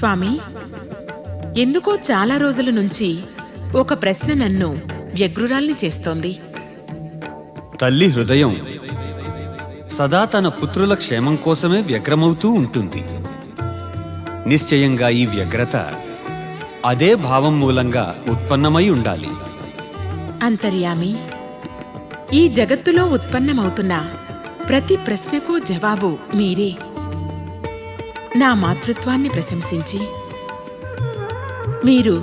స్వామి, ఎందుకో చాలా రోజుల నుంచి ఒక ప్రశ్న నన్ను వ్యగ్రురాల్ని చేస్తోంది. తల్లి హృదయం సదా తన పుత్రుల క్షేమం కోసమే వ్యగ్రమవుతూ ఉంటుంది. నిశ్చయంగా ఈ వ్యగ్రత అదే భావం మూలంగా ఉత్పన్నమై ఉండాలి. అంతర్యామి, ఈ జగత్తులో ఉత్పన్నమవుతున్న ప్రతి ప్రశ్నకు జవాబు మీరే. నా మాతృత్వాన్ని ప్రశంసించి మీరు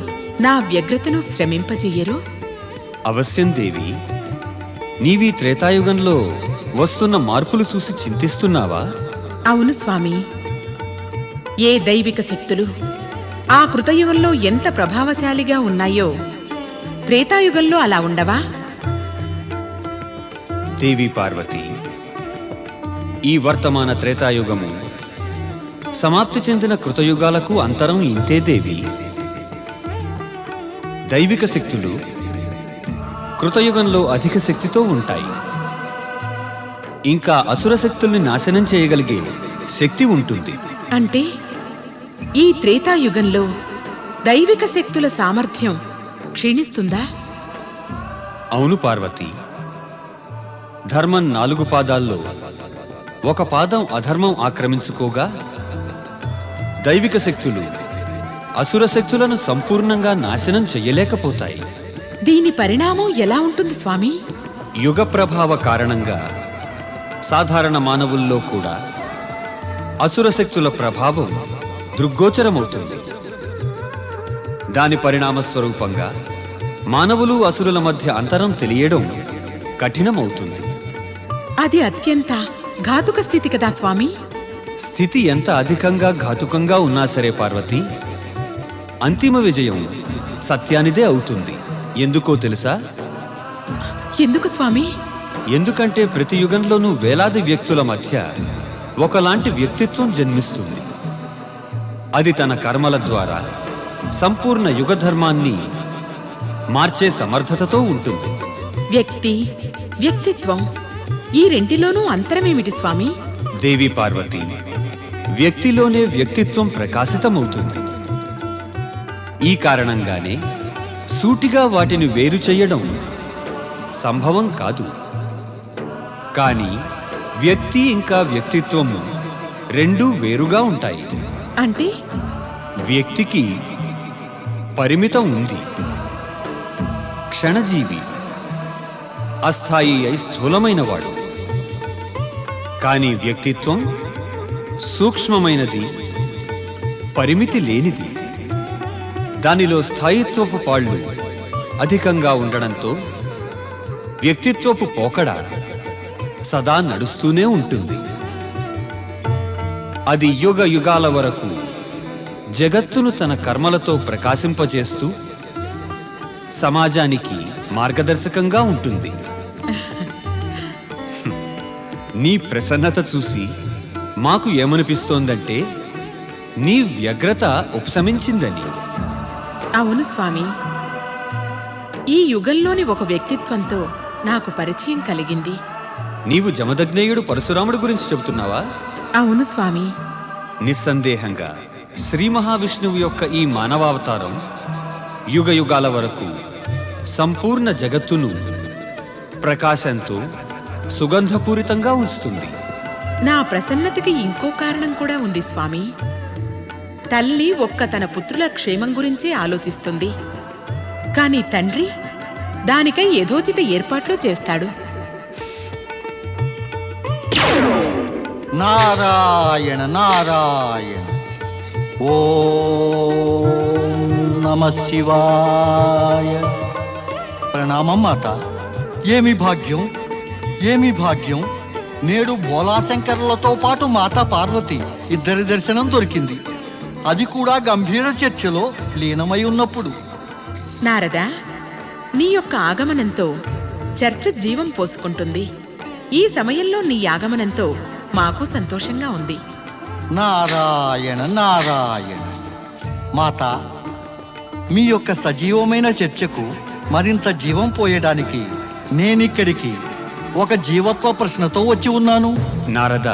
నా వ్యగ్రతను శ్రమింపజెయ్యరు? అవశ్యం దేవి. నీవీ త్రేతాయుగంలో వస్తున్న మార్పులు చూసి చింతిస్తున్నావా? అవును స్వామి. ఏ దైవిక శక్తులు ఆ కృతయుగంలో ఎంత ప్రభావశాలిగా ఉన్నాయో త్రేతాయుగంలో అలా ఉండవా? దేవి పార్వతి, ఈ వర్తమాన త్రేతాయుగము సమాప్తి చెందిన కృతయుగాలకు అంతరం ఇంతే దేవి. దైవిక శక్తులు కృతయుగంలో అధిక శక్తితో ఉంటాయి. ఇంకా అసుర శక్తుల్ని నాశనం చేయగలిగే శక్తి ఉంటుంది. అంటే ఈ త్రేతాయుగంలో దైవిక శక్తుల సామర్థ్యం క్షీణిస్తుందా? అవును పార్వతి. ధర్మం 4 పాదాల్లో ఒక పాదం అధర్మం ఆక్రమించుకోగా దైవిక శక్తులు అసుర శక్తులను సంపూర్ణంగా నాశనం చెయ్యలేకపోతాయి. దీని పరిణామం ఎలా ఉంటుంది స్వామి? యుగ ప్రభావ కారణంగా సాధారణ మానవుల్లో కూడా అసుర శక్తుల ప్రభావం దృగ్గోచరమవుతుంది. దాని పరిణామ స్వరూపంగా మానవులు అసురుల మధ్య అంతరం తెలియడం కఠినమవుతుంది. అది అత్యంత ఘాతుక స్థితి కదా స్వామి? స్థితి ఎంత అధికంగా ఘాతుకంగా ఉన్నా సరే పార్వతి, అంతిమ విజయం సత్యానిదే అవుతుంది. ఎందుకో తెలుసా? ఎందుకు స్వామి? ఎందుకంటే ప్రతి యుగంలోనూ వేలాది వ్యక్తుల మధ్య ఒకలాంటి వ్యక్తిత్వం జన్మిస్తుంది. అది తన కర్మల ద్వారా సంపూర్ణ యుగధర్మాన్ని మార్చే సమర్థతతో ఉంటుంది. వ్యక్తి, వ్యక్తిత్వం ఈ రెంటిలోనూ అంతరమేమిటి స్వామి? దేవి పార్వతి, వ్యక్తిలోనే వ్యక్తిత్వం ప్రకాశితమవుతుంది. ఈ కారణంగానే సూటిగా వాటిని వేరు చేయడం సంభవం కాదు. కానీ వ్యక్తి ఇంకా వ్యక్తిత్వము రెండూ వేరుగా ఉంటాయి. అంటే వ్యక్తికి పరిమితం ఉంది, క్షణజీవి, అస్థాయి అయి స్థూలమైనవాడు. కానీ వ్యక్తిత్వం సూక్ష్మమైనది, పరిమితి లేనిది. దానిలో స్థాయిత్వపు పాళ్ళు అధికంగా ఉండడంతో వ్యక్తిత్వపు పోకడ సదా నడుస్తూనే ఉంటుంది. అది యుగ యుగాల వరకు జగత్తును తన కర్మలతో ప్రకాశింపజేస్తూ సమాజానికి మార్గదర్శకంగా ఉంటుంది. నీ ప్రసన్నత చూసి మాకు ఏమనిపిస్తోందంటే నీ వ్యగ్రత ఉపశమించిందని. అవును స్వామి, ఈ యుగంలోని ఒక వ్యక్తిత్వంతో నాకు పరిచయం కలిగింది. నీవు జమదగ్నేయుడు పరశురాముడి గురించి చెబుతున్నావా? అవును స్వామి. నిస్సందేహంగా శ్రీ మహావిష్ణువు యొక్క ఈ మానవావతారం యుగ యుగాల వరకు సంపూర్ణ జగత్తును ప్రకాశంతో సుగంధపూరితంగా ఉంచుతుంది. నా ప్రసన్నతకి ఇంకో కారణం కూడా ఉంది స్వామి. తల్లి ఒక్క తన పుత్రుల క్షేమం గురించే ఆలోచిస్తుంది. కాని తండ్రి దానికై యథోచిత ఏర్పాట్లు చేస్తాడు. నారాయణ నారాయణ. ఓం నమః శివాయ. ప్రణామం మాత. ఏమి భాగ్యం, ఏమి భాగ్యం. నేడు భోలాశంకరులతో పాటు మాతా పార్వతి ఇద్దరి దర్శనం దొరికింది. అది కూడా గంభీర చర్చలో లీనమై ఉన్నప్పుడు. నారదా, నీ యొక్క ఆగమనంతో చర్చ జీవం పోసుకుంటుంది. ఈ సమయంలో నీ ఆగమనంతో మాకు సంతోషంగా ఉంది. నారాయణ నారాయణ. మాత, మీ యొక్క సజీవమైన చర్చకు మరింత జీవం పోయడానికి నేనిక్కడికి ఒక జీవత్వ ప్రశ్నతో వచ్చి ఉన్నాను. నారద,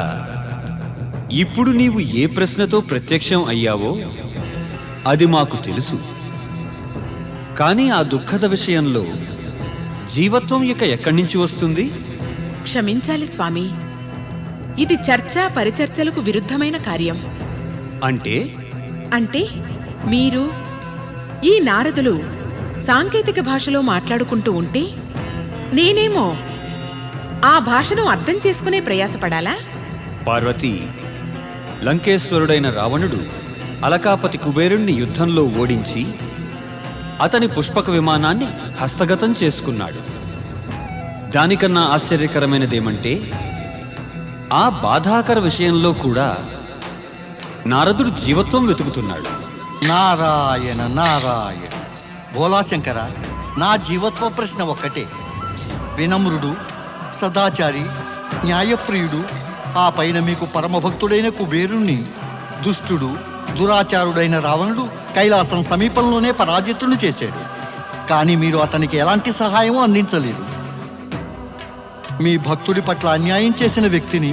ఇప్పుడు నీవు ఏ ప్రశ్నతో ప్రత్యక్షం అయ్యావో అది మాకు తెలుసు. కానీ ఆ దుఃఖద విషయంలో జీవత్వం ఇక ఎక్కడి నుంచి వస్తుంది? క్షమించాలి స్వామి, ఇది చర్చా పరిచర్చలకు విరుద్ధమైన కార్యం. అంటే అంటే మీరు ఈ నారదులు సాంకేతిక భాషలో మాట్లాడుకుంటూ ఉంటే నేనేమో ఆ భాషను అర్థం చేసుకునే ప్రయాసపడాలా? పార్వతీ, లంకేశ్వరుడైన రావణుడు అలకాపతి కుబేరుణ్ణి యుద్ధంలో ఓడించి అతని పుష్పక విమానాన్ని హస్తగతం చేసుకున్నాడు. దానికన్నా ఆశ్చర్యకరమైనదేమంటే ఆ బాధాకర విషయంలో కూడా నారదుడు జీవత్వం వెతుకుతున్నాడు. నారాయణ నారాయణ. భోలాశంకర, నా జీవత్వ ప్రశ్న ఒక్కటే. వినమ్రుడు, సదాచారి, న్యాయప్రియుడు, ఆ పైన మీకు పరమభక్తుడైన కుబేరుణ్ణి దుష్టుడు, దురాచారుడైన రావణుడు కైలాసం సమీపంలోనే పరాజితుని చేశాడు. కానీ మీరు అతనికి ఎలాంటి సహాయం అందించలేదు. మీ భక్తుడి పట్ల అన్యాయం చేసిన వ్యక్తిని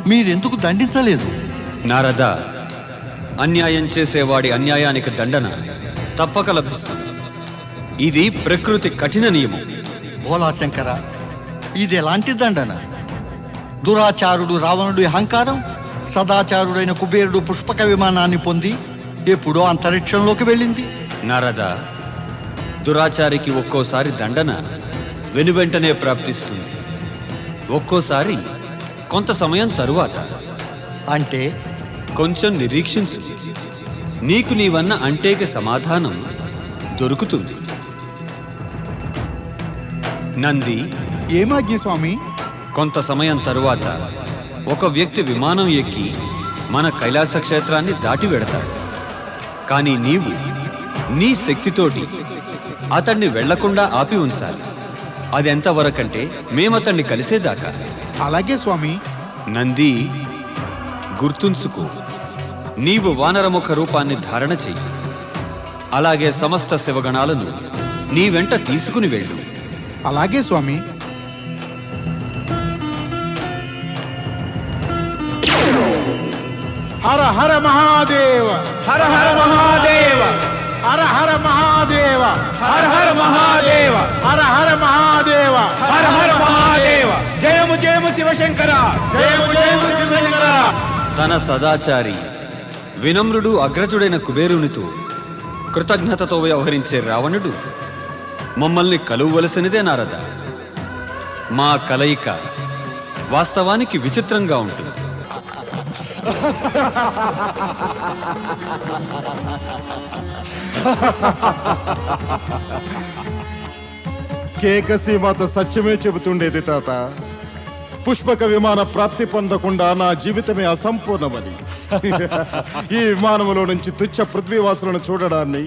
మీరెందుకు దండించలేదు? నారద, అన్యాయం చేసేవాడి అన్యాయానికి దండన తప్పక లభిస్తుంది. ఇది ప్రకృతి కఠిన నియమం. భోలాశంకర, ఇది ఎలాంటి దండన? దురాచారుడు రావణుడి అహంకారం సదాచారుడైన కుబేరుడు పుష్పక విమానాన్ని పొంది ఎప్పుడో అంతరిక్షంలోకి వెళ్ళింది. నారద, దురాచారికి ఒక్కోసారి దండన వెనువెంటనే ప్రాప్తిస్తుంది, ఒక్కోసారి కొంత సమయం తరువాత. అంటే కొంచెం నిరీక్షించు, నీకు నీవన్న అంటేకి సమాధానం దొరుకుతుంది. నంది, ఏమాజ్ఞ స్వామి? కొంత సమయం తరువాత ఒక వ్యక్తి విమానం ఎక్కి మన కైలాస క్షేత్రాన్ని దాటి వెడతాడు. కానీ నీవు నీ శక్తితోటి అతన్ని వెళ్లకుండా ఆపి ఉంచాలి. అది ఎంతవరకంటే మేమతన్ని కలిసేదాకా. అలాగే స్వామి. నంది, గుర్తుంచుకో, నీవు వానరముఖ రూపాన్ని ధారణ చెయ్యి. అలాగే సమస్త శివగణాలను నీ వెంట తీసుకుని వెళ్ళు. అలాగే స్వామి. హర హర మహాదేవ, హర హర మహాదేవ, హర హర మహాదేవ, హర హర మహాదేవ, హర హర మహాదేవ, హర హర మహాదేవ. జయము జయము శివశంకర, జయము జయము శివశంకర. తన సదాచారి వినమ్రుడు అగ్రజుడైన కుబేరునితో కృతజ్ఞతతో వ్యవహరించే రావణుడు మమ్మల్ని కలువవలసినదే నారద. మా కలయిక వాస్తవానికి విచిత్రంగా ఉంటుంది. కేకసి మాత సత్యమే చెబుతుండేది తాత. పుష్పక విమాన ప్రాప్తి పొందకుండా నా జీవితమే అసంపూర్ణమని. ఈ విమానంలో నుంచి తుచ్చ పృథ్వీవాసులను చూడడాన్ని,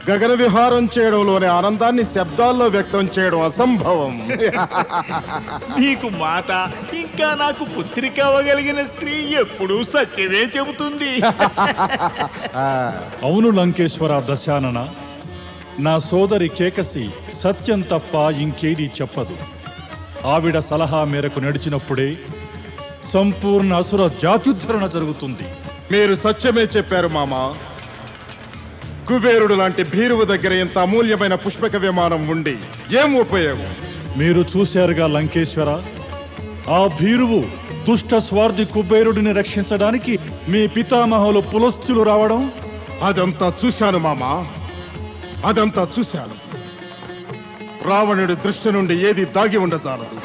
గగన విహారం చేయడంలోనే ఆనందాన్ని శబ్దాల్లో వ్యక్తం చేయడం అసంభవం. నీకు మాత, ఇంకా నాకు పుత్రిక అవ్వగలిగిన స్త్రీ ఎప్పుడూ సత్యమే చెబుతుంది. అవును లంకేశ్వర దశానన, నా సోదరి కేకసి సత్యం తప్ప ఇంకేదీ చెప్పదు. ఆవిడ సలహా మేరకు నడిచినప్పుడే సంపూర్ణ అసుర జాత్యుద్ధరణ జరుగుతుంది. మీరు సత్యమే చెప్పారు మామా. కుబేరుడు లాంటి భీరువు దగ్గర ఇంత అమూల్యమైన పుష్పక విమానం ఉండి ఏం ఉపయోగం? మీరు చూశారుగా లంకేశ్వర, ఆ భీరువు దుష్ట స్వార్థి కుబేరుడిని రక్షించడానికి మీ పితామహులు పులస్తులు రావడం. అదంతా చూశాను మామా, అదంతా చూశాను. రావణుడి దృష్టి నుండి ఏది దాగి ఉండజాలదు.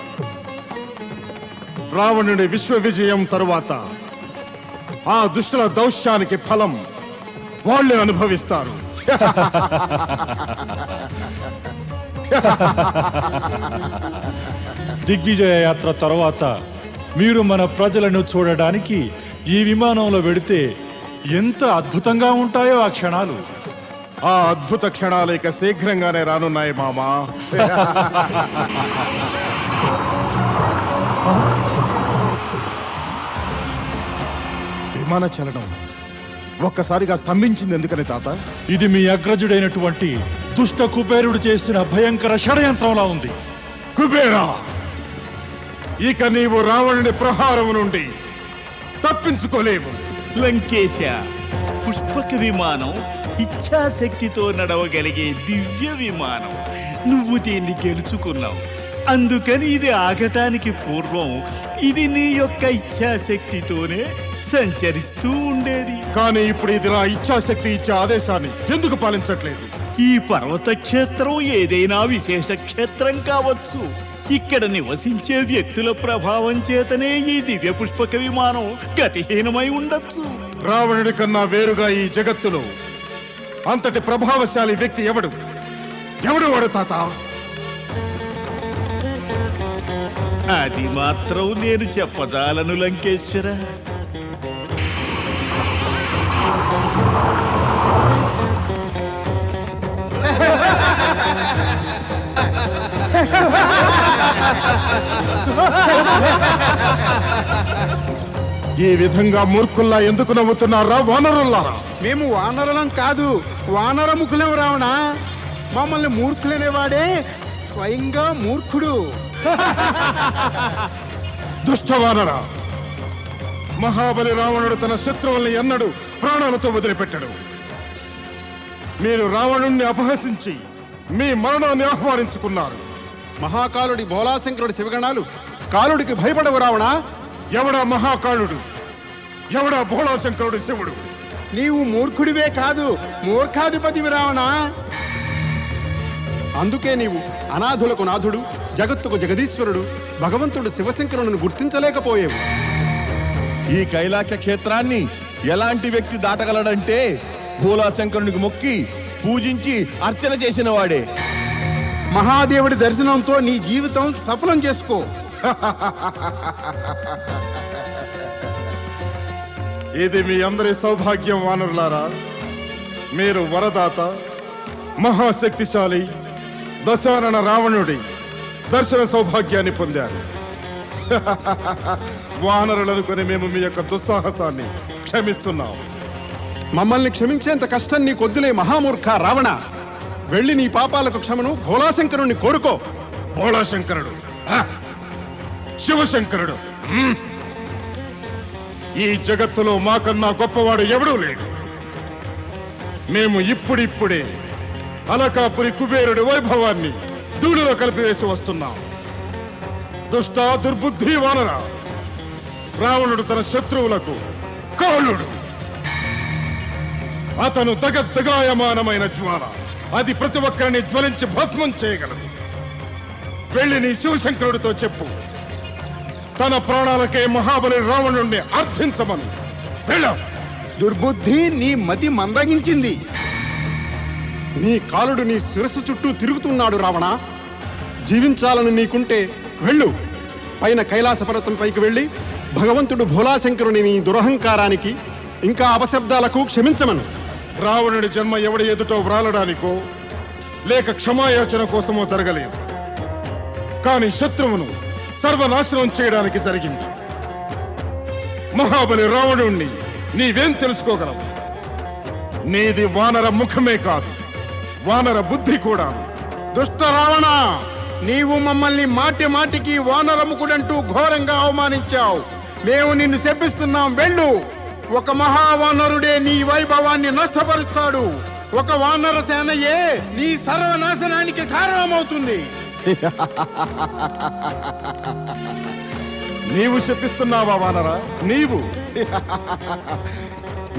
రావణుడి విశ్వ విజయం తరువాత ఆ దుష్టుల దౌష్యానికి ఫలం వాళ్ళే అనుభవిస్తారు. దిగ్విజయ యాత్ర తర్వాత మీరు మన ప్రజలను చూడడానికి ఈ విమానంలో వెడితే ఎంత అద్భుతంగా ఉంటాయో ఆ క్షణాలు. ఆ అద్భుత క్షణాలు ఇక శీఘ్రంగానే రానున్నాయి మామా. విమాన చలనం ఒక్కసారిగా స్తంభించింది ఎందుకని తాత? ఇది మీ అగ్రజుడైనటువంటి దుష్ట కుబేరుడు చేసిన భయంకర షడయంత్రంలా ఉంది. కుబేరా, ఇక నీవు రావణుని ప్రహారం నుండి తప్పించుకోలేవు. లంకేశ, పుష్పక విమానం ఇచ్ఛాశక్తితో నడవగలిగే దివ్య విమానం. నువ్వు దీన్ని గెలుచుకున్నావు. అందుకని ఇది ఆగటానికి పూర్వం ఇది నీ యొక్క ఇచ్ఛాశక్తితోనే సంచరిస్తూ ఉండేది. కానీ ఇప్పుడు ఇది నా ఇచ్ఛాశక్తి ఇచ్చే ఆదేశాన్ని ఎందుకు పాలించట్లేదు? ఈ పర్వత క్షేత్రం ఏదైనా విశేష క్షేత్రం కావచ్చు. ఇక్కడ నివసించే వ్యక్తుల ప్రభావం చేతనే ఈ దివ్య పుష్పక విమానం గతిహీనమై ఉండొచ్చు. రావణుడి కన్నా వేరుగా ఈ జగత్తులో అంతటి ప్రభావశాలి వ్యక్తి ఎవడు వాడు తాత? అది మాత్రం నేను చెప్పజాలను లంకేశ్వర. ఈ విధంగా మూర్ఖుల్లా ఎందుకు నవ్వుతున్నారా వానరులారా? మేము వానరులం కాదు, వానరముఖులం రావణ. మమ్మల్ని మూర్ఖులనేవాడే స్వయంగా మూర్ఖుడు. దుష్టవానరా, మహాబలి రావణుడు తన శత్రువుల్ని ఎన్నడూ ప్రాణాలతో వదిలిపెట్టాడు. మీరు రావణుణ్ణి అపహసించి మీ మరణాన్ని ఆహ్వానించుకున్నారు. మహాకాలుడి భోలాశంకరుడి శివగణాలు కాలుడికి భయపడవు రావణ. ఎవడా మహాకాళుడు? ఎవడా భోళాశంకరుడు శివుడు? నీవు మూర్ఖుడివే కాదు, మూర్ఖాధిపతివి రావణ. అందుకే నీవు అనాథులకు నాథుడు, జగత్తుకు జగదీశ్వరుడు, భగవంతుడు శివశంకరులను గుర్తించలేకపోయేవు. ఈ కైలాస క్షేత్రాన్ని ఎలాంటి వ్యక్తి దాటగలడంటే భోలాశంకరునికి మొక్కి పూజించి అర్చన చేసిన వాడే. మహాదేవుడి దర్శనంతో నీ జీవితం సఫలం చేసుకో. ఇది మీ అందరి సౌభాగ్యం వానరులారా. మీరు వరదాత, మహాశక్తిశాలి దశానన రావణుడి దర్శన సౌభాగ్యాన్ని పొందారు. వానరులనుకొని మేము మీ యొక్క దుస్సాహసాన్ని క్షమిస్తున్నాం. మమ్మల్ని క్షమించేంత కష్టం నీకొద్దులే మహామూర్ఖ రావణ. వెళ్ళి నీ పాపాలకు క్షమను భోలాశంకరుణ్ణి కోరుకో. భోళాశంకరుడు, శివశంకరుడు, ఈ జగత్తులో మాకన్నా గొప్పవాడు ఎవడూ లేడు. మేము ఇప్పుడిప్పుడే అలకాపురి కుబేరుడి వైభవాన్ని ధూళిలో కలిపివేసి వస్తున్నాం. దుష్ట దుర్బుద్ధి వానర, రావణుడు తన శత్రువులకు కాళుడు. అతను దగద్దగాయమానమైన జ్వాల. అది ప్రతి ఒక్కరిని జ్వలించి భస్మం చేయగలదు. వెళ్ళి నీ శివశంకరుడితో చెప్పు, తన ప్రాణాలకే మహాబలి రావణుణ్ణి అర్థించమను. వెళ్ళం. దుర్బుద్ధి నీ మతి మందగించింది. నీ కాలుడు నీ శిరస్సు చుట్టూ తిరుగుతున్నాడు రావణ. జీవించాలని నీకుంటే వెళ్ళు. పైన కైలాస పర్వతం పైకి వెళ్ళి భగవంతుడు భోలాశంకరుని నీ దురహంకారానికి ఇంకా అపశబ్దాలకు క్షమించమను. రావణుడి జన్మ ఎవడి ఎదుటో వ్రాలడానికో లేక క్షమాయాచన కోసమో జరగలేదు. కానీ శత్రువును సర్వనాశనం చేయడానికి జరిగింది. మహాబలి రావణుణ్ణి నీవేం తెలుసుకోగలవు? నీది వానర ముఖమే కాదు, వానర బుద్ధి కూడా. దుష్ట రావణ, నీవు మమ్మల్ని మాటి మాటికి వానరముకుడంటూ ఘోరంగా అవమానించావు. మేము నిన్ను శపిస్తున్నాం. వెళ్ళు. ఒక మహావానరుడే నీ వైభవాన్ని నష్టపరుస్తాడు. ఒక వానర సేనయే నీ సర్వనాశనానికి కారణమవుతుంది. నీవు శపిస్తున్నావా వానరా? నీవు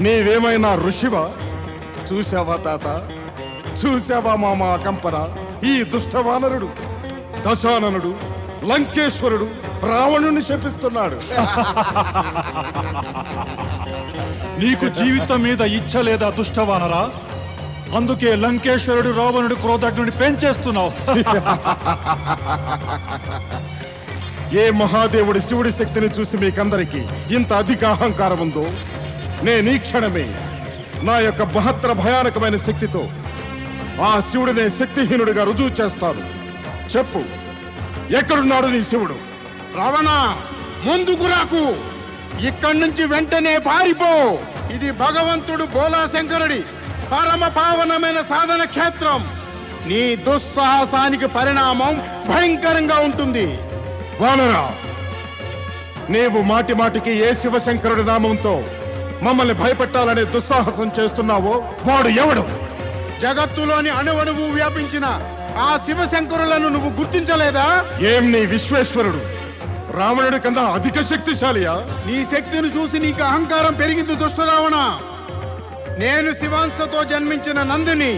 నీవేమైనా ఋషివా? చూసావా తాత, చూసావా మామ కంపన? ఈ దుష్ట వానరుడు దశాననుడు లంకేశ్వరుడు రావణుని శపిస్తున్నాడు. నీకు జీవితం మీద ఇచ్చ లేదా దుష్టవానరా? అందుకే లంకేశ్వరుడు రావణుడు క్రోధాగ్నుడి పెంచేస్తున్నావు. ఏ మహాదేవుడి శివుడి శక్తిని చూసి మీకందరికీ ఇంత అధిక అహంకారం ఉందో, నేను ఈ క్షణమే నా యొక్క మహత్తర భయానకమైన శక్తితో ఆ శివుడినే శక్తిహీనుడిగా రుజువు చేస్తాను. చెప్పు, ఎక్కడున్నాడు నీ శివుడు? రావణ, ముందుకు రాకు. ఇక్కడి నుంచి వెంటనే పారిపో. ఇది భగవంతుడు భోలాశంకరుడి పరమ పావనమైన సాధన క్షేత్రం. నీ దుస్సాహసానికి పరిణామం భయంకరంగా ఉంటుంది. వానరా, నీవు మాటి మాటికి ఏ శివశంకరుడి నామంతో మమ్మల్ని భయపెట్టాలనే దుస్సాహసం చేస్తున్నావో వాడు ఎవడు? జగత్తులోని అణువణువు వ్యాపించిన ఆ శివశంకరులను నువ్వు గుర్తించలేదా? ఏం నీ విశ్వేశ్వరుడు రావణుడి కన్నా అధిక శక్తిశాలియా? నీ శక్తిని చూసి నీకు అహంకారం పెరిగింది దుష్టరావణ. నేను శివాంశతో జన్మించిన నందిని.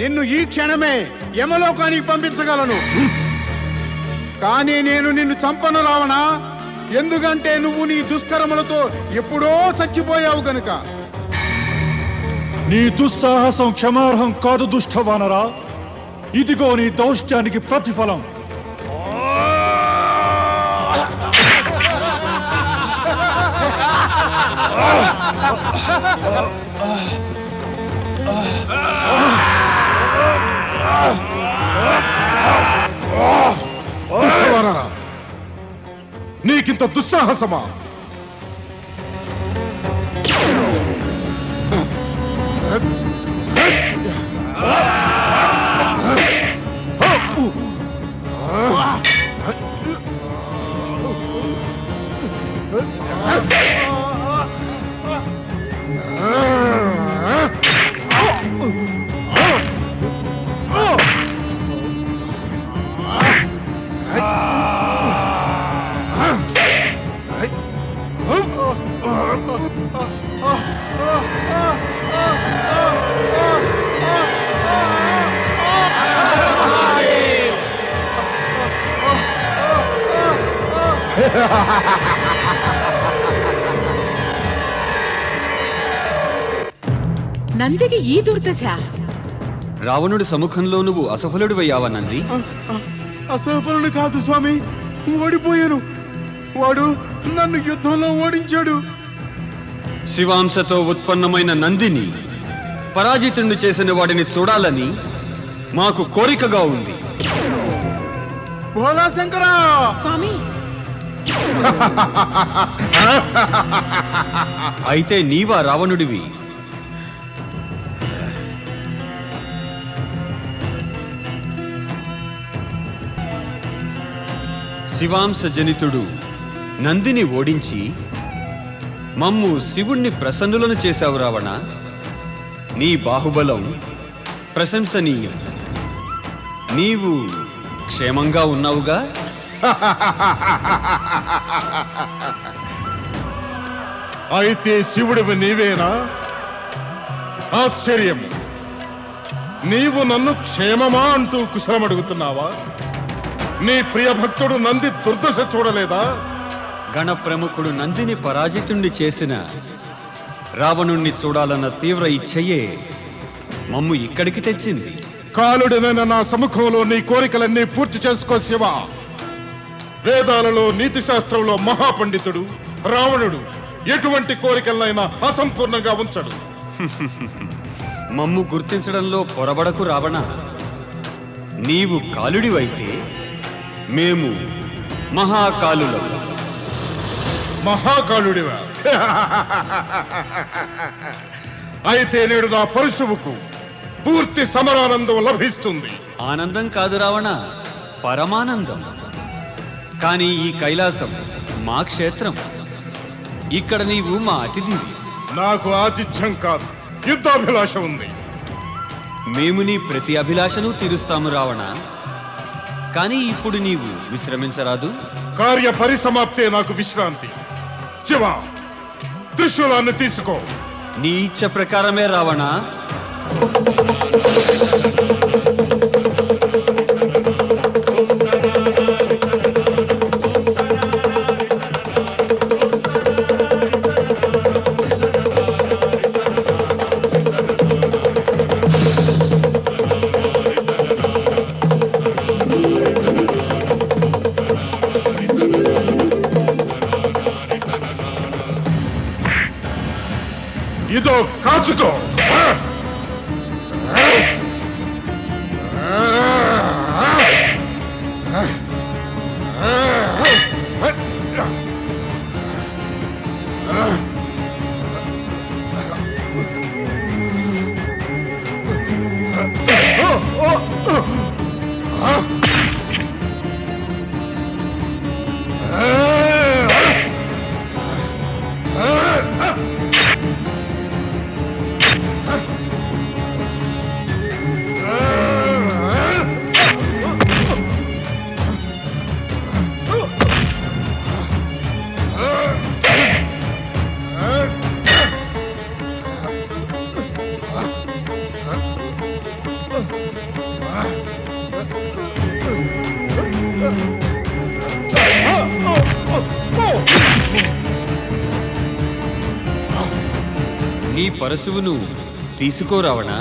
నిన్ను ఈ క్షణమే యమలోకానికి పంపించగలను. కానీ నేను నిన్ను చంపను రావణ. ఎందుకంటే నువ్వు నీ దుష్కర్మలతో ఎప్పుడో చచ్చిపోయావు గనుక. నీ దుస్సాహసం క్షమార్హం కాదు దుష్టవానరా. ఇదిగో నీ దౌష్ట్యానికి ప్రతిఫలం. దుష్టవానరా, నీకింత దుస్సాహసమా? నందికి ఈ దుర్దశ. రావణుడి సముఖంలో నువ్వు అసఫలుడివయ్యావా నంది? అసఫలుడు కాదు స్వామి, ఓడిపోయాను. వాడు నన్ను యుద్ధంలో ఓడించాడు. శివాంశతో ఉత్పన్నమైన నందిని పరాజితుణ్ణి చేసిన వాడిని చూడాలని మాకు కోరికగా ఉంది. భోలా శంకరా! స్వామి, అయితే నీవా రావణుడివి? శివాంశ జనితుడు నందిని ఓడించి మమ్ము శివుణ్ణి ప్రసన్నులను చేశావు రావణ. నీ బాహుబలం ప్రశంసనీయం. నీవు క్షేమంగా ఉన్నావుగా? అయితే శివుడివి నీవేనా? ఆశ్చర్యం. నీవు నన్ను క్షేమమా అంటూ కుశలమడుగుతున్నావా? నీ ప్రియ భక్తుడు నంది దుర్దశ చూడలేదా? గణ ప్రముఖుడు నందిని పరాజితుణ్ణి చేసిన రావణుణ్ణి చూడాలన్న తీవ్ర ఇచ్ఛయే మమ్ము ఇక్కడికి తెచ్చింది. కాలుడినైన నా సముఖంలో నీ కోరికలన్నీ పూర్తి చేసుకో శివ. వేదాలలో నీతి శాస్త్రంలో మహాపండితుడు రావణుడు ఎటువంటి కోరికలనైనా అసంపూర్ణంగా ఉంచడు. మమ్ము గుర్తించడంలో పొరబడకు రావణ. నీవు కాలుడివైతే మేము మహాకాలులం. మహాకాలుడివా? అయితే నేడు నా పరశువుకు పూర్తి సమరానందం లభిస్తుంది. ఆనందం కాదు రావణ, పరమానందం. కానీ ఈ కైలాసం మా క్షేత్రం. ఇక్కడ నీవు మా అతిథివి. నాకు ఆతిథ్యం కాదు, యుద్ధాభిలాష ఉంది. మేము నీ ప్రతి అభిలాషను తీరుస్తాము రావణ. కానీ ఇప్పుడు నీవు విశ్రమించరాదు? కార్య పరిసమాప్తే నాకు విశ్రాంతి. శివ, త్రిశూలాన్ని తీసుకో. నీ ఇచ్చ ప్రకారమే రావణ. ఇదో కాచుకో. పరశువును తీసుకో రావణ.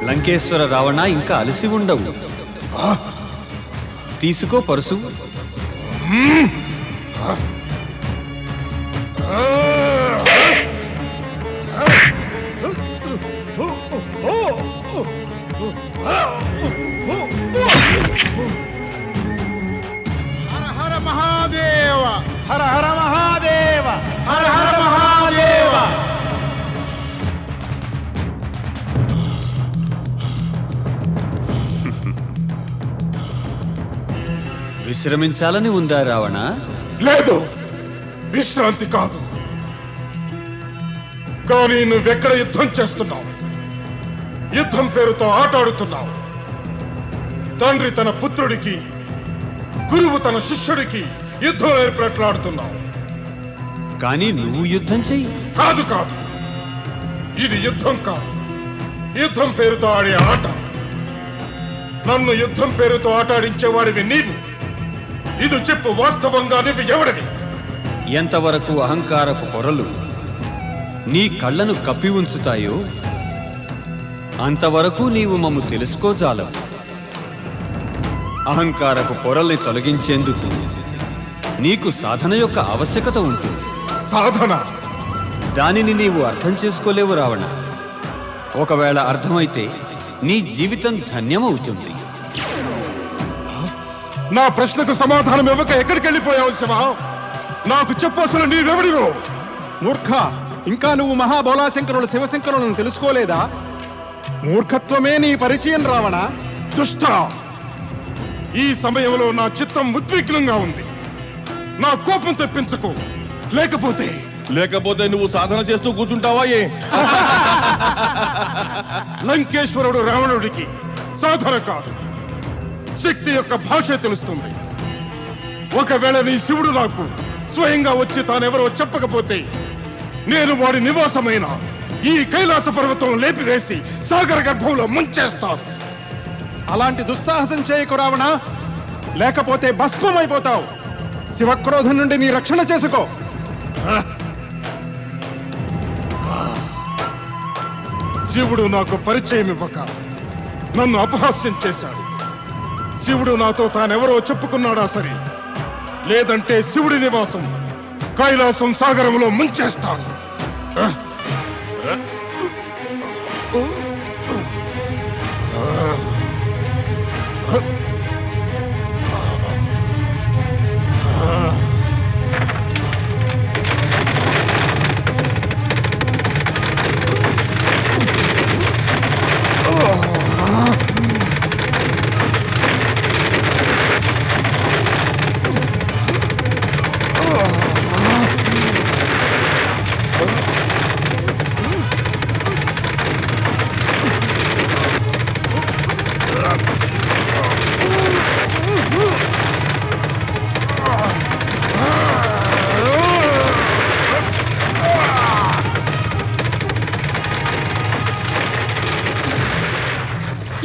లంకేశ్వర రావణ, ఇంకా అలసి ఉండవు. తీసుకో పరశువు. హర హర మహాదేవ, హర హర మహాదేవ. విశ్రమించాలని ఉందా రావణ? లేదు, విశ్రాంతి కాదు. కానీ నువ్వెక్కడ యుద్ధం చేస్తున్నావు? యుద్ధం పేరుతో ఆటాడుతున్నావు. తండ్రి తన పుత్రుడికి, గురువు తన శిష్యుడికి యుద్ధం ఏర్పట్లాడుతున్నావు. కానీ నువ్వు యుద్ధం చెయ్యి. కాదు కాదు, ఇది యుద్ధం కాదు. యుద్ధం పేరుతో ఆడే ఆట. నన్ను యుద్ధం పేరుతో ఆటాడించేవాడివి నీవు. ఇది చెప్పు, వాస్తవంగా నువ్వు ఎవడివి? ఎంతవరకు అహంకారపు పొరలు నీ కళ్ళను కప్పి ఉంచుతాయో అంతవరకు నీవు మమ్ము తెలుసుకోజాలవు. అహంకారపు పొరల్ని తొలగించేందుకు నీకు సాధన యొక్క ఆవశ్యకత ఉంటుంది. సాధన? దానిని నీవు అర్థం చేసుకోలేవు రావణ. ఒకవేళ అర్థమైతే నీ జీవితం ధన్యమవుతుంది. నా ప్రశ్నకు సమాధానం ఇవ్వక ఎక్కడికి వెళ్ళిపోయావు శివ? నాకు చెప్పు, అసలు నీవెవడివో? మూర్ఖ, ఇంకా నువ్వు మహాబోలాశంకరుల శివశంకరులను తెలుసుకోలేదా? మూర్ఖత్వమే నీ పరిచయం రావణ. దుష్ట! ఈ సమయంలో నా చిత్తం ఉద్విగ్నంగా ఉంది. నా కోపం తెప్పించకు. లేకపోతే నువ్వు సాధన చేస్తూ కూర్చుంటావా? ఏ లంకేశ్వరుడు రావణుడికి సాధన కాదు, శక్తి యొక్క భాష తెలుస్తుంది. ఒకవేళ నీ శివుడు నాకు స్వయంగా వచ్చి తానెవరో చెప్పకపోతే నేను వాడి నివాసమైన ఈ కైలాస పర్వతం లేపివేసి సాగర గర్భంలో ముంచేస్తాను. అలాంటి దుస్సాహసం చేయకు రావణ, లేకపోతే భస్మమైపోతావు. శివక్రోధం నుండి నీ రక్షణ చేసుకో. శివుడు నాకు పరిచయం ఇవ్వక నన్ను అపహాస్యం చేశాడు. శివుడు నాతో తానెవరో చెప్పుకున్నాడా సరే, లేదంటే శివుడి నివాసం కైలాసం సాగరంలో ముంచేస్తాను.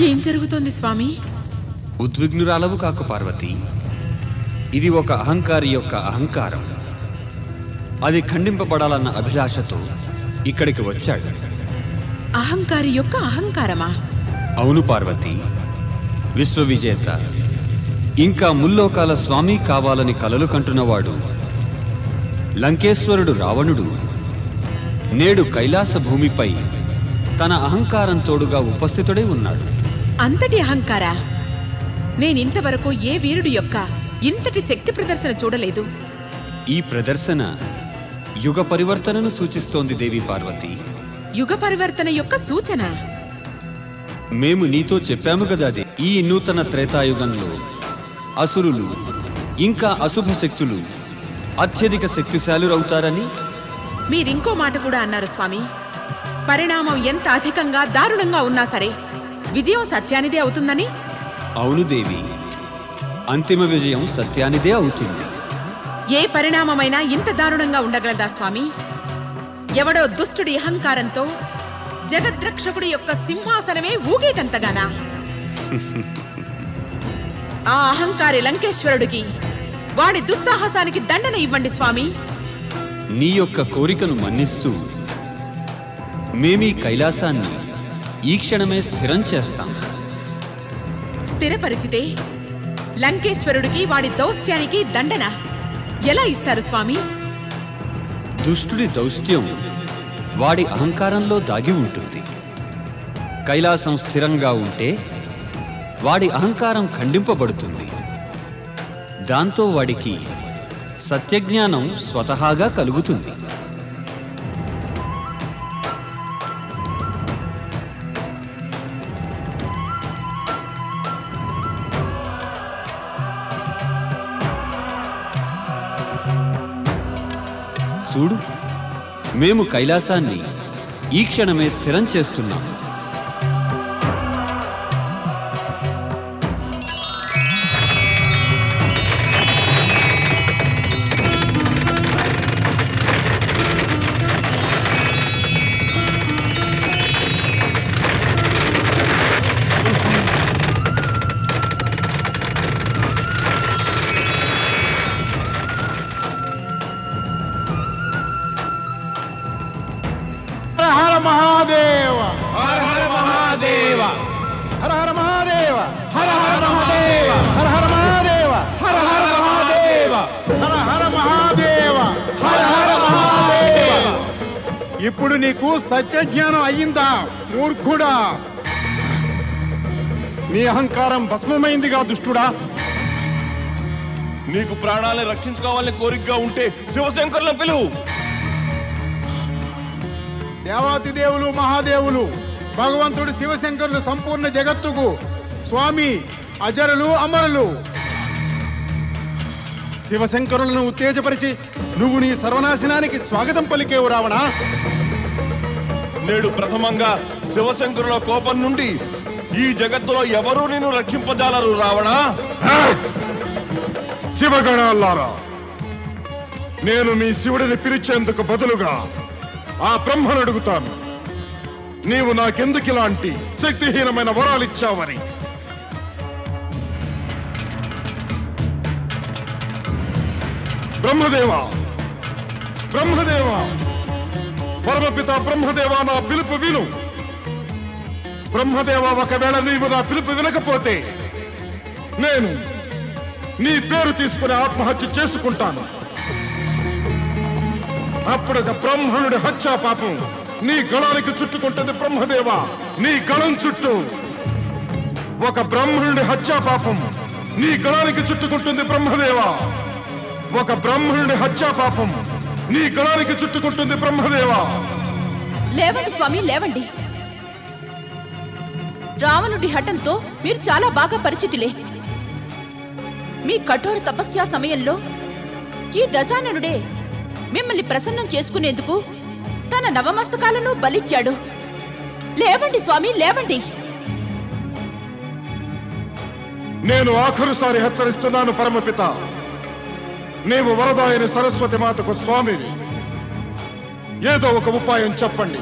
ఏం జరుగుతోంది స్వామి? ఉద్విగ్నురాలవు కాకు పార్వతి. ఇది ఒక అహంకారి యొక్క అహంకారం. అది ఖండింపబడాలన్న అభిలాషతో ఇక్కడికి వచ్చాడు. అహంకారి యొక్క అహంకారమా? అవును పార్వతి. విశ్వవిజేత, ఇంకా ముల్లోకాల స్వామి కావాలని కలలు కంటున్నవాడు లంకేశ్వరుడు రావణుడు నేడు కైలాస భూమిపై తన అహంకారం తోడుగా ఉపస్థితుడై ఉన్నాడు. అంతటి అహంకారా? నేనింతవరకు ఏ వీరుడి యొక్క ఇంతటి శక్తి ప్రదర్శన చూడలేదు. ఈ ప్రదర్శన యుగ పరివర్తనను సూచిస్తోంది దేవి పార్వతి. యుగ పరివర్తన యొక్క సూచన? మేము నీతో చెప్పాము కదా, ఈ నూతన త్రేతాయుగంలో అసురులు ఇంకా అశుభ శక్తులు అత్యధిక శక్తిశాలురవుతారని. మీరింకో మాట కూడా అన్నారు స్వామి. పరిణామం ఎంత అధికంగా దారుణంగా ఉన్నా సరే విజయం సత్యానిదే అవుతుందని? అవును దేవి, అంతిమ విజయం సత్యానిదే అవుతుంది. ఏ పరిణామమైనా ఇంత దారుణంగా ఉండగలదా స్వామి? ఎవడో దుష్టుడి అహంకారంతో జగద్రక్షకుడి యొక్క సింహాసనమే ఊగేటంతగానా? ఆ అహంకారి లంకేశ్వరుడికి వాడి దుస్సాహసానికి దండన ఇవ్వండి స్వామి. నీ యొక్క కోరికను మన్నిస్తూ మేమీ కైలాసాన్ని ఈ క్షణమే స్థిరం చేస్తాం. స్థిరపరిచితే లంకేశ్వరుడికి వాడి దౌష్ట్యానికి దండన ఎలా ఇస్తారు స్వామి? దుష్టుడి దౌష్ట్యం వాడి అహంకారంలో దాగి ఉంటుంది. కైలాసం స్థిరంగా ఉంటే వాడి అహంకారం ఖండింపబడుతుంది. దాంతో వాడికి సత్యజ్ఞానం స్వతహాగా కలుగుతుంది. చూడు, మేము కైలాసాన్ని ఈ క్షణమే స్థిరం చేస్తున్నాం. హర మహాదేవ హర హర మహాదేవ హర హర మహాదేవ హర హర మహాదేవ హర హర మహాదేవ హర హర మహాదేవ హర హర మహాదేవ హర హర మహాదేవ. ఇప్పుడు నీకు సత్యజ్ఞానం అయ్యిందా మూర్ఖుడా? నీ అహంకారం భస్మమైందిగా దుష్టుడా. నీకు ప్రాణాలను రక్షించుకోవాలని కోరికగా ఉంటే శివశంకర్లను పిలువు. దేవాతిదేవులు మహాదేవులు భగవంతుడు శివశంకరులు సంపూర్ణ జగత్తుకు స్వామి, అజరులు అమరులు. శివశంకరులను ఉత్తేజపరిచి నువ్వు నీ సర్వనాశనానికి స్వాగతం పలికేవు రావణ. నేడు ప్రథమంగా శివశంకరుల కోపం నుండి ఈ జగత్తులో ఎవరూ నిన్ను రక్షింపజాలరు రావణా. శివగణాలారా, నేను మీ శివుడిని పిలిచేందుకు బదులుగా ఆ బ్రహ్మను అడుగుతాను. నీవు నాకెందుకు ఇలాంటి శక్తిహీనమైన వరాలిచ్చావని. బ్రహ్మదేవా, బ్రహ్మదేవా, పరమపిత బ్రహ్మదేవా, నా పిలుపు విను. బ్రహ్మదేవా, ఒకవేళ నీవు నా పిలుపు వినకపోతే నేను నీ పేరు తీసుకుని ఆత్మహత్య చేసుకుంటాను. అప్పుడు బ్రహ్మణుడి హత్యా పాపం నీ గళానికి చుట్టుకుంటుంది. బ్రహ్మదేవా, నీ గళం చుట్టూ ఒక బ్రహ్మణుడి హత్యా పాపం నీ గళానికి చుట్టుకుంటుంది. బ్రహ్మదేవా, ఒక బ్రహ్మణుడి హత్యా పాపం నీ గళానికి చుట్టుకుంటుంది. బ్రహ్మదేవా, లేవండి స్వామి, లేవండి. రావణుడి హఠంతో మీరు చాలా బాగా పరిచితులే. మీ కఠోర తపస్యా సమయంలో ఈ దశాననుడే మిమ్మల్ని ప్రసన్నం చేసుకునేందుకు తన నవమస్తకాలను బలిచ్చాడు. లేవండి స్వామి, లేవండి. నేను ఆఖరుసారి హెచ్చరిస్తున్నాను పరమపిత. నీవు వరదాయని సరస్వతి మాతకు స్వామిని. ఏదో ఒక ఉపాయం చెప్పండి.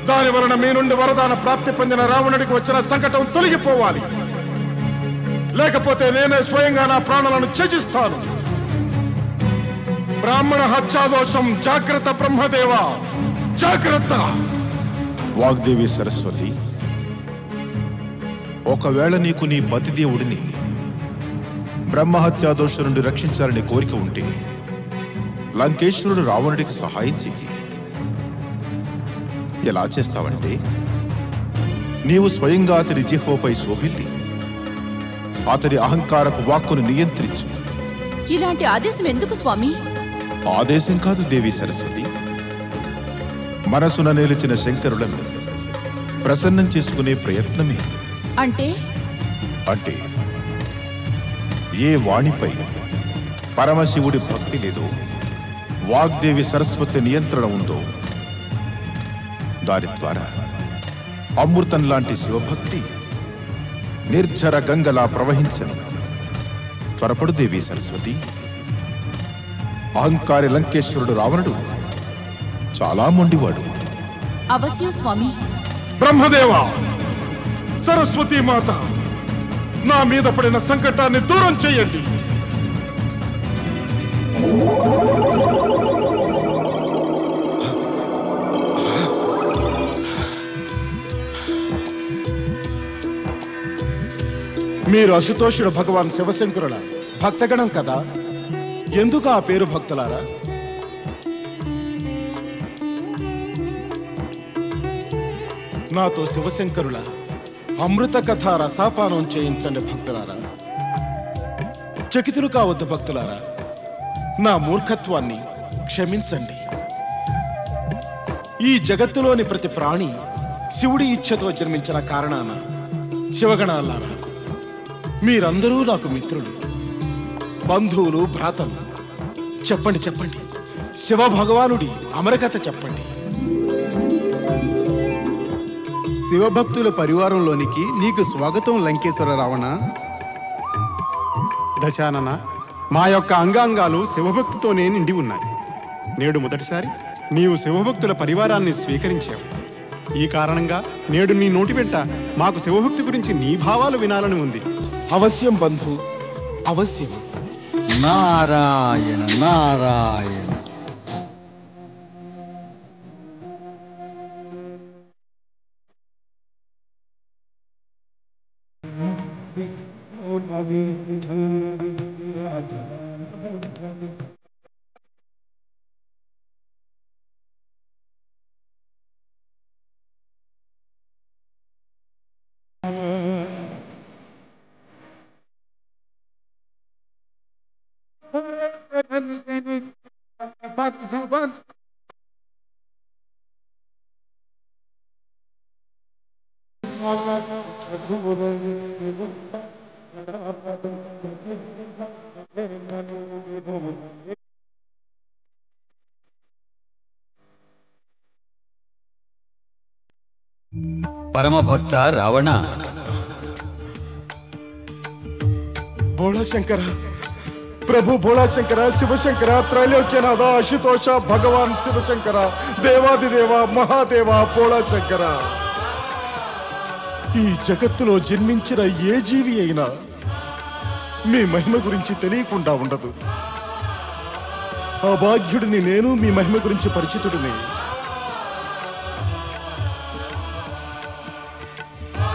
దాని వలన మీ నుండి వరదాన ప్రాప్తి పొందిన రావణుడికి వచ్చిన సంకటం తొలగిపోవాలి. లేకపోతే నేనే స్వయంగా నా ప్రాణాలను త్యజిస్తాను. బ్రాహ్మణ హత్యాదోషం జాగ్రత్త. బ్రహ్మదేవ జాగ్రత్త. వాగ్దేవి సరస్వతి, ఒకవేళ నీకు నీ పతిదేవుడిని బ్రహ్మహత్యాదోషం నుండి రక్షించాలని కోరిక ఉంటే లంకేశ్వరుడు రావణుడికి సహాయం చెయ్యి. ఎలా చేస్తావంటే, నీవు స్వయంగా అతడి జిహ్వపై శోభిల్లి అతడి అహంకారపు వాక్కును నియంత్రించు. ఇలాంటి ఆదేశం ఎందుకు స్వామి? ఆదేశం కాదు దేవి సరస్వతి, మనసున నిలిచిన శంకరులను ప్రసన్నం చేసుకునే ప్రయత్నమే. అంటే అంటే ఏ వాణిపై పరమశివుడి భక్తి లేదో, వాగ్దేవి సరస్వతి నియంత్రణ ఉందో, దాని ద్వారా అమృతం లాంటి శివభక్తి నిర్జర గంగలా ప్రవహించని. త్వరపడు దేవి సరస్వతి. అహంకారి లంకేశ్వరుడు రావణుడు చాలా మొండివాడు. అవశ్యం స్వామి. బ్రహ్మదేవ, సరస్వతి మాత, నా మీద పడిన సంకటాన్ని దూరం చేయండి. మీరు అశుతోషుడు భగవాన్ శివశంకరుల భక్తగణం కదా, ఎందుకు ఆ పేరు భక్తులారా? నాతో శివశంకరుల అమృత కథ రసాపానం చేయించండి భక్తులారా. చకితులు కావద్దు భక్తులారా, నా మూర్ఖత్వాన్ని క్షమించండి. ఈ జగత్తులోని ప్రతి ప్రాణి శివుడి ఇచ్ఛతో జన్మించిన కారణాన శివగణాలారా, మీరందరూ నాకు మిత్రులు, బంధువులు, భ్రాతలు. చెప్పండి చెప్పండి, శివ భగవానుడి అమరకథ చెప్పండి. శివభక్తుల పరివారంలోనికి నీకు స్వాగతం లంకేశ్వర రావణ. దశానన, మా యొక్క అంగాంగాలు శివభక్తితోనే నిండి ఉన్నాయి. నేడు మొదటిసారి నీవు శివభక్తుల పరివారాన్ని స్వీకరించావు. ఈ కారణంగా నేడు నీ నోటి వెంట మాకు శివభక్తి గురించి నీ భావాలు వినాలని ఉంది. అవశ్యం బంధు, అవశ్యం. నారాయణ నారాయణ. పరమభక్త రావణ, భోళాశంకర, ప్రభు భోళాశంకర, శివశంకర, త్రైలోక్యనాథ, అశుతోష, భగవాన్ శివశంకర, దేవాదిదేవ, మహాదేవ, భోళాశంకర. ఈ జగత్తులో జన్మించిన ఏ జీవి అయినా మీ మహిమ గురించి తెలియకుండా ఉండదు. అభాగ్యుడిని నేను మీ మహిమ గురించి పరిచితుడిని.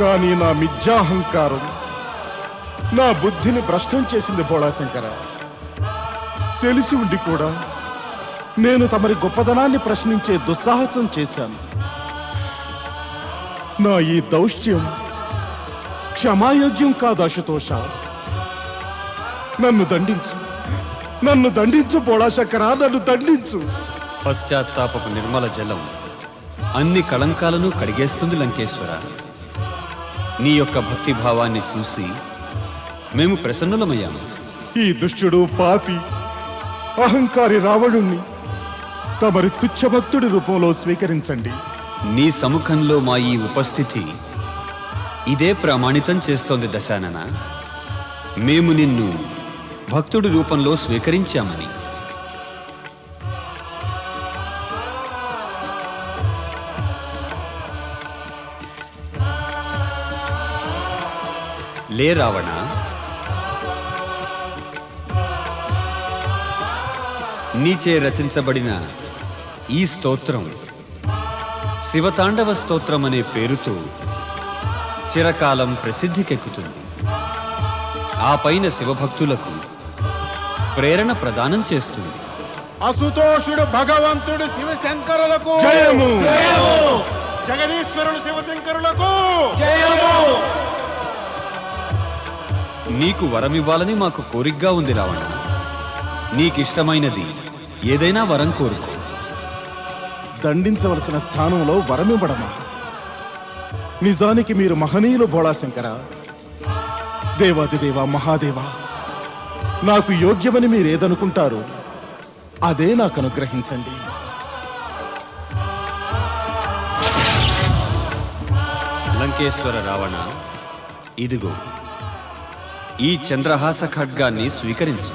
కానీ నా మిథ్యాహంకారం నా బుద్ధిని భ్రష్టం చేసింది భోళాశంకర. తెలిసి ఉండి కూడా నేను తమరి గొప్పదనాన్ని ప్రశ్నించే దుస్సాహసం చేశాను. నా ఈ దౌష్ట్యం క్షమాయోగ్యం కాదు అశుతోష. నన్ను దండించు, నన్ను దండించు భోళాశంకర, నన్ను దండించు. పశ్చాత్తాపపు నిర్మల జలం అన్ని కళంకాలను కడిగేస్తుంది లంకేశ్వర. నీ యొక్క భక్తిభావాన్ని చూసి మేము ప్రసన్నులమయ్యాము. ఈ దుష్టుడు, పాపి, అహంకారి రావణుణ్ణి తమరి తుచ్చభక్తుడి రూపంలో స్వీకరించండి. నీ సముఖంలో మా ఈ ఉపస్థితి ఇదే ప్రమాణితం చేస్తోంది దశానన. మేము నిన్ను భక్తుడి రూపంలో స్వీకరించామని. లే రావణ, నీచే రచించబడిన ఈ స్తోత్రం శివతాండవ స్తోత్రం అనే పేరుతో చిరకాలం ప్రసిద్ధికెక్కుతుంది. ఆ పైన శివభక్తులకు ప్రేరణ ప్రదానం చేస్తుంది. అసుతోషుడు భగవంతుడు శివశంకరులకు జయము, జగదీశ్వరుడు శివశంకరులకు నీకు వరమివ్వాలని మాకు కోరికగా ఉంది రావణ. నీకిష్టమైనది ఏదైనా వరం కోరుకో. దండించవలసిన స్థానంలో వరమివ్వడమా? నిజానికి మీరు మహనీయులు భోళాశంకర. దేవాదిదేవ, మహాదేవ, నాకు యోగ్యమని మీరేదనుకుంటారో అదే నాకు అనుగ్రహించండి. లంకేశ్వర రావణ, ఇదిగో ఈ చంద్రహాస ఖడ్గాన్ని స్వీకరించు.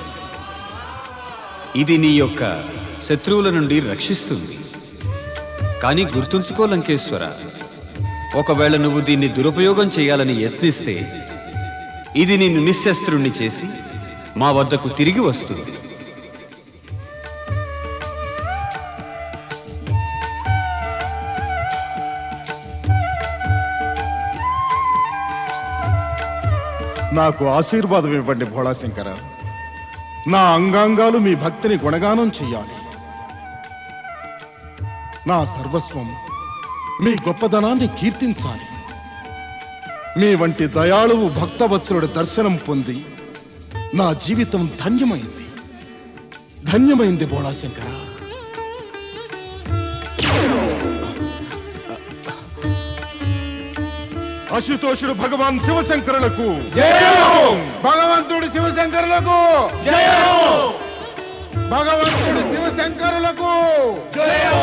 ఇది నీ యొక్క శత్రువుల నుండి రక్షిస్తుంది. కానీ గుర్తుంచుకో లంకేశ్వర, ఒకవేళ నువ్వు దీన్ని దురుపయోగం చేయాలని యత్నిస్తే ఇది నిన్ను నిశ్శస్త్రుణ్ణి చేసి మా వద్దకు తిరిగి వస్తుంది. నాకు ఆశీర్వాదం ఇవ్వండి భోళాశంకర. నా అంగాంగాలు మీ భక్తిని గుణగానం చెయ్యాలి. నా సర్వస్వం మీ గొప్పదనాన్ని కీర్తించాలి. మీ వంటి దయాళువు భక్తవత్సలుడి దర్శనం పొంది నా జీవితం ధన్యమైంది. ధన్యమైంది భోళాశంకర. అశుతోషుడు భగవాన్ శివశంకరులకు జయం! భగవంతుడు శివశంకరులకు జయం! భగవంతుడు శివశంకరులకు జయం!